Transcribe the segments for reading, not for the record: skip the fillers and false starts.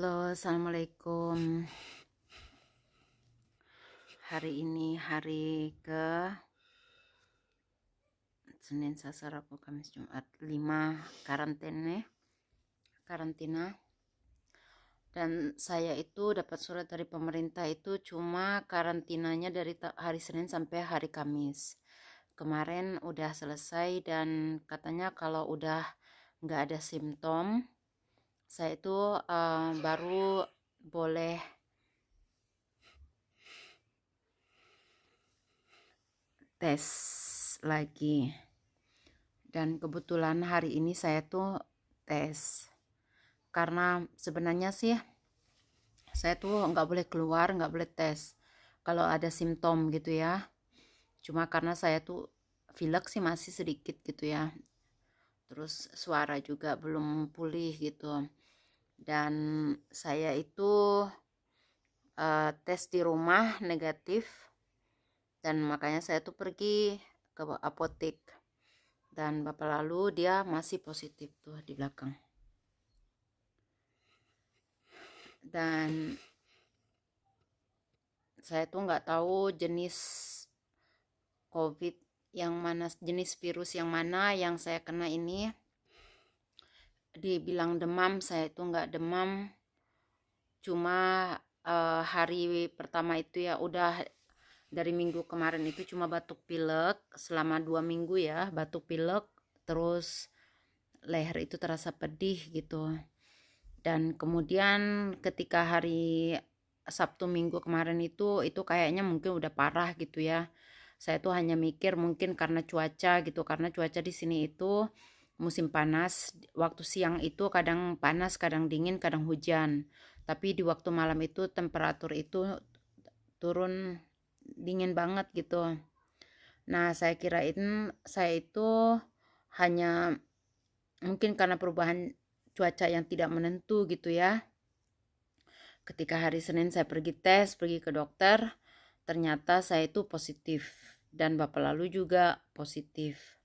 Halo, assalamualaikum. Hari ini hari ke Senin, Selasa, Rabu, Kamis, Jumat 5 karantina. Dan saya itu dapat surat dari pemerintah itu cuma karantinanya dari hari Senin sampai hari Kamis. Kemarin udah selesai dan katanya kalau udah nggak ada simptom, saya itu baru boleh tes lagi. Dan kebetulan hari ini saya tuh tes. Karena sebenarnya sih saya tuh nggak boleh keluar, nggak boleh tes kalau ada simptom gitu ya. Cuma karena saya tuh pilek sih masih sedikit gitu ya. Terus suara juga belum pulih gitu. Dan saya itu tes di rumah negatif. Dan makanya saya tuh pergi ke apotek. Dan bapak lalu dia masih positif tuh di belakang. Dan saya tuh nggak tahu jenis COVID yang mana, jenis virus yang mana yang saya kena ini. Dibilang demam, saya itu nggak demam. Cuma hari pertama itu ya udah dari minggu kemarin itu cuma batuk pilek selama 2 minggu ya, batuk pilek terus leher itu terasa pedih gitu. Dan kemudian ketika hari Sabtu Minggu kemarin itu kayaknya mungkin udah parah gitu ya. Saya tuh hanya mikir mungkin karena cuaca gitu, karena cuaca di sini itu musim panas. Waktu siang itu kadang panas, kadang dingin, kadang hujan. Tapi di waktu malam itu temperatur itu turun dingin banget gitu. Nah, saya kirain saya itu hanya mungkin karena perubahan cuaca yang tidak menentu gitu ya. Ketika hari Senin saya pergi tes, pergi ke dokter, ternyata saya itu positif dan bapak lalu juga positif.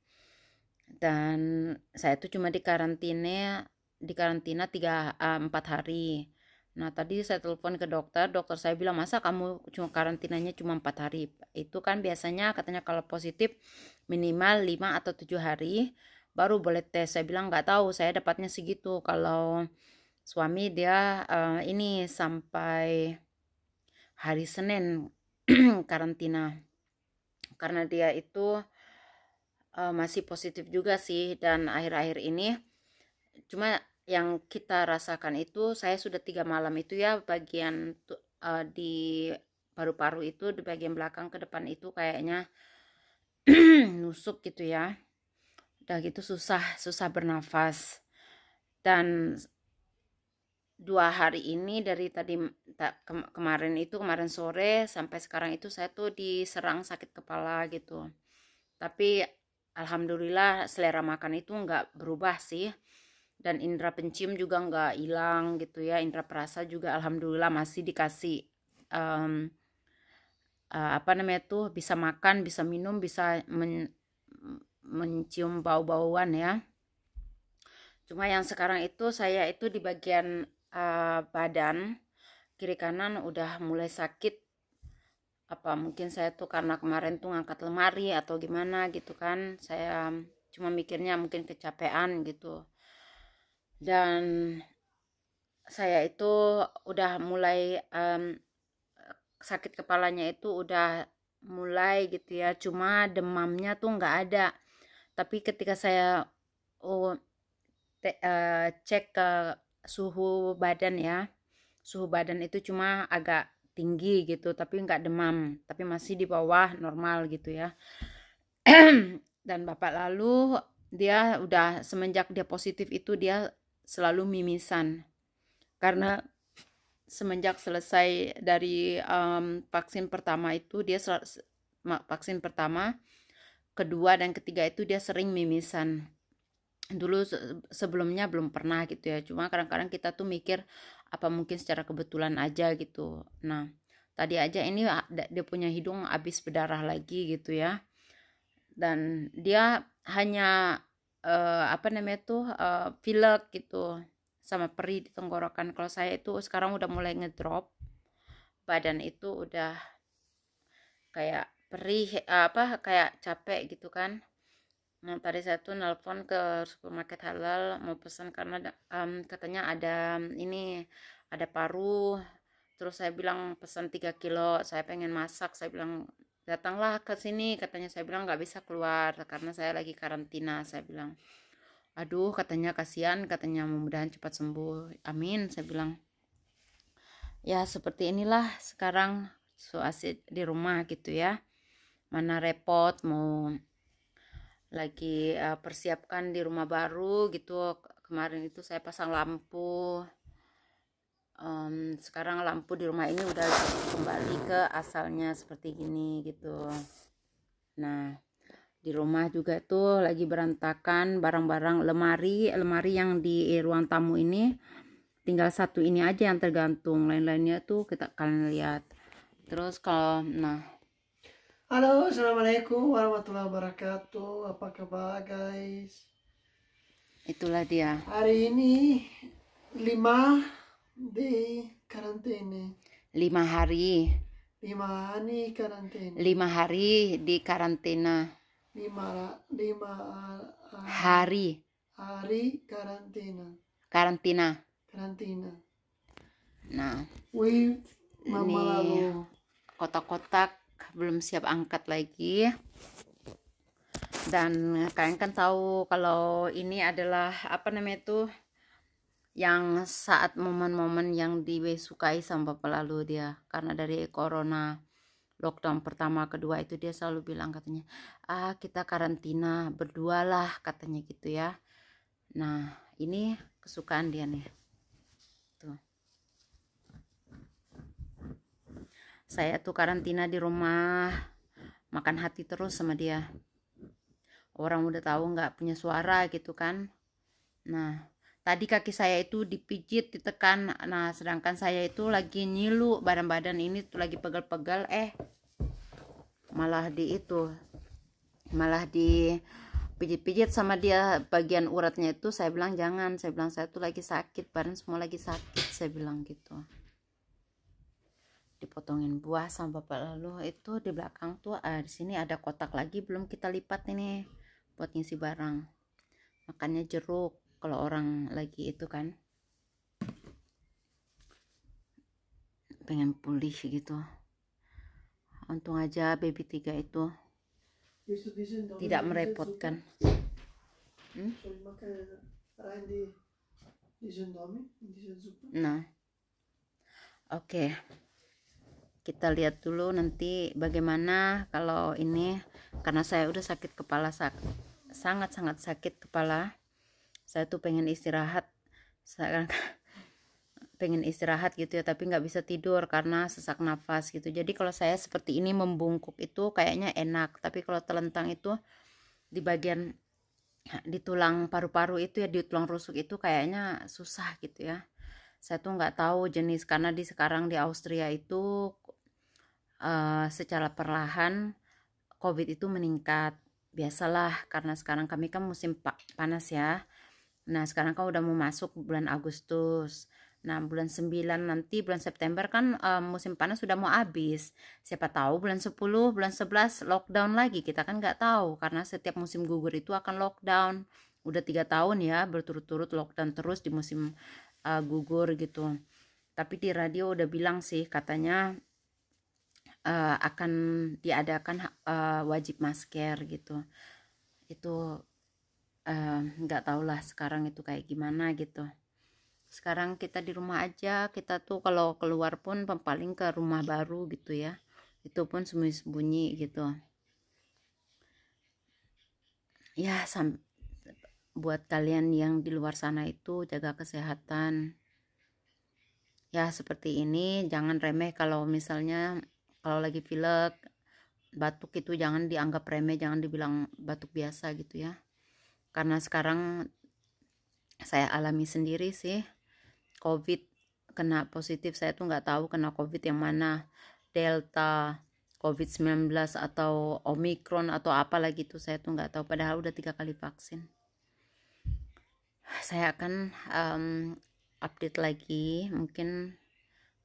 Dan saya itu cuma di karantina 4 hari. Nah, tadi saya telepon ke dokter, dokter saya bilang, "Masa kamu cuma karantinanya cuma 4 hari?" Itu kan biasanya katanya kalau positif minimal 5 atau 7 hari baru boleh tes. Saya bilang nggak tahu, saya dapatnya segitu. Kalau suami dia ini sampai hari Senin karantina karena dia itu masih positif juga sih. Dan akhir-akhir ini cuma yang kita rasakan itu saya sudah 3 malam itu ya bagian di paru-paru itu di bagian belakang ke depan itu kayaknya nusuk gitu ya. Udah gitu susah bernafas. Dan 2 hari ini dari tadi kemarin sore sampai sekarang itu saya tuh diserang sakit kepala gitu. Tapi alhamdulillah selera makan itu nggak berubah sih. Dan indera pencium juga nggak hilang gitu ya. Indera perasa juga alhamdulillah masih dikasih apa namanya tuh, bisa makan, bisa minum, bisa mencium bau-bauan ya. Cuma yang sekarang itu saya itu di bagian badan kiri kanan udah mulai sakit. Apa mungkin saya tuh karena kemarin tuh ngangkat lemari atau gimana gitu kan. Saya cuma mikirnya mungkin kecapean gitu. Dan saya itu udah mulai sakit kepalanya itu udah mulai gitu ya. Cuma demamnya tuh nggak ada. Tapi ketika saya cek ke suhu badan ya, suhu badan itu cuma agak tinggi gitu, tapi nggak demam, tapi masih di bawah normal gitu ya. Dan bapak lalu dia udah semenjak dia positif itu dia selalu mimisan karena semenjak selesai dari vaksin pertama itu dia vaksin pertama, kedua dan ketiga itu dia sering mimisan. Dulu sebelumnya belum pernah gitu ya, cuma kadang-kadang kita tuh mikir apa mungkin secara kebetulan aja gitu. Nah, tadi aja ini dia punya hidung habis berdarah lagi gitu ya. Dan dia hanya apa namanya tuh pilek gitu sama perih di tenggorokan. Kalau saya itu sekarang udah mulai ngedrop, badan itu udah kayak perih, kayak capek gitu kan. Nah, tadi saya tuh nelpon ke supermarket halal mau pesan karena katanya ada ini, ada paru. Terus saya bilang pesan 3 kilo, saya pengen masak. Saya bilang datanglah ke sini, katanya. Saya bilang nggak bisa keluar karena saya lagi karantina. Saya bilang, aduh, katanya kasihan, katanya mudah-mudahan cepat sembuh. Amin, saya bilang. Ya seperti inilah sekarang situasi di rumah gitu ya. Mana repot mau lagi persiapkan di rumah baru gitu. Kemarin itu saya pasang lampu. Sekarang lampu di rumah ini udah kembali ke asalnya seperti gini gitu. Nah, di rumah juga tuh lagi berantakan barang-barang, lemari yang di ruang tamu ini tinggal satu ini aja yang tergantung, lain-lainnya tuh kita kalian lihat. Terus kalau Halo, assalamualaikum warahmatullahi wabarakatuh. Apa kabar, guys? itulah dia. Hari ini 5 di karantina. 5 hari 5 hari di karantina. 5 hari karantina. Karantina. Nah, Wih, mama ini lalu. kotak-kotak belum siap angkat lagi. Dan kalian kan tahu kalau ini adalah yang saat momen-momen yang disukai sama Bapak lalu dia, karena dari corona lockdown pertama kedua itu dia selalu bilang katanya, kita karantina berdua lah katanya gitu ya. Nah ini kesukaan dia nih tuh. Saya tuh karantina di rumah, makan hati terus sama dia. Orang udah tahu nggak punya suara gitu kan. Nah tadi kaki saya itu dipijit, ditekan. Nah sedangkan saya itu lagi nyilu, badan-badan ini tuh lagi pegal-pegal, malah di pijit-pijit sama dia bagian uratnya itu. Saya bilang jangan, saya bilang saya tuh lagi sakit, badan semua lagi sakit, saya bilang gitu. Dipotongin buah sama bapak lalu itu di belakang tuh, di sini ada kotak lagi belum kita lipat ini buat ngisi barang. Makannya jeruk kalau orang lagi itu kan pengen pulih gitu. Untung aja baby 3 itu tidak merepotkan. Nah, oke. Kita lihat dulu nanti bagaimana kalau ini, karena saya udah sakit kepala, sangat-sangat sakit kepala. Saya tuh pengen istirahat. Saya pengen istirahat gitu ya, tapi nggak bisa tidur karena sesak nafas gitu. Jadi kalau saya seperti ini membungkuk itu kayaknya enak, tapi kalau telentang itu di bagian di tulang paru-paru itu ya, di tulang rusuk itu kayaknya susah gitu ya. Saya tuh nggak tahu jenis, karena sekarang di Austria itu secara perlahan COVID itu meningkat. Biasalah karena sekarang kami kan musim panas ya. Nah sekarang kan udah mau masuk bulan Agustus. Nah bulan 9 nanti, bulan September kan musim panas sudah mau habis. Siapa tahu bulan 10, bulan 11 lockdown lagi. Kita kan nggak tahu karena setiap musim gugur itu akan lockdown. Udah 3 tahun ya berturut-turut lockdown terus di musim gugur gitu. Tapi di radio udah bilang sih katanya akan diadakan wajib masker gitu. Itu nggak tahulah sekarang itu kayak gimana gitu. Sekarang kita di rumah aja, kita tuh kalau keluar pun paling ke rumah baru gitu ya, itu pun sembunyi-sembunyi gitu ya. Buat kalian yang di luar sana itu jaga kesehatan ya. Seperti ini jangan remeh, kalau misalnya kalau lagi pilek batuk itu jangan dianggap remeh, jangan dibilang batuk biasa gitu ya. Karena sekarang saya alami sendiri sih COVID, kena positif. Saya tuh nggak tahu kena COVID yang mana, Delta, COVID-19 atau Omicron atau apa lagi tuh, saya tuh nggak tahu. Padahal udah 3 kali vaksin. Saya akan update lagi. Mungkin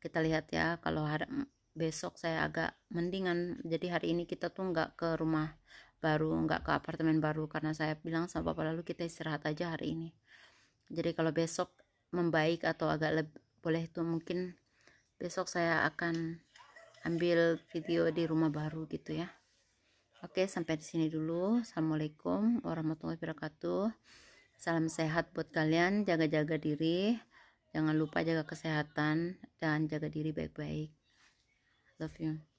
kita lihat ya, kalau besok saya agak mendingan. Jadi hari ini kita tuh nggak ke rumah baru, nggak ke apartemen baru, karena saya bilang sama bapak lalu kita istirahat aja hari ini. Jadi kalau besok membaik atau agak boleh tuh mungkin besok saya akan ambil video di rumah baru gitu ya. Oke, sampai di sini dulu. Assalamualaikum warahmatullahi wabarakatuh. Salam sehat buat kalian, jaga-jaga diri. Jangan lupa jaga kesehatan dan jaga diri baik-baik. Love you.